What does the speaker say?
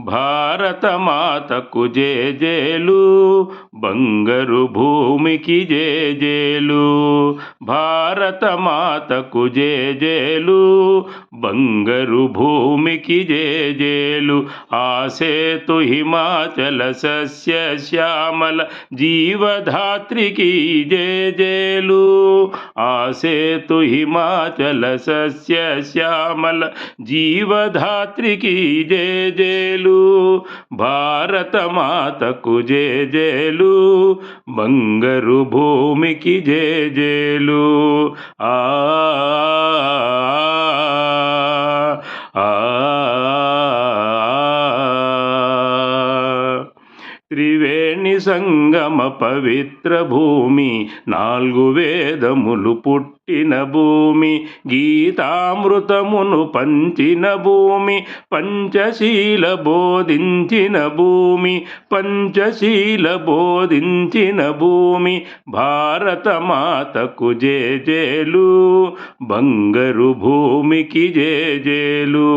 భారతమాతకు జేజేలు, బంగారు భూమికి జేజేలు. భారతమాతకు జేజేలు, బంగారు భూమికి జేజేలు. ఆసేతు హిమాచల సస్య శ్యామల జీవధాత్రికి జేజేలు. ఆసేతు హిమాచల సస్య శ్యామల జీవధాత్రికి జేజేలు. భారతమాతకు జేజేలు, బంగారు భూమికి జేజేలు. ఆ ఆ త్రివేణి సంగమ పవిత్ర భూమి, 4 వేదములు పుట్టిన భూమి, గీతామృతమును పంచిన భూమి, పంచశీల బోధించిన భూమి, పంచశీల బోధించిన భూమి. భారతమాతకు జేజేలు, బంగారు భూమికి జేజేలు.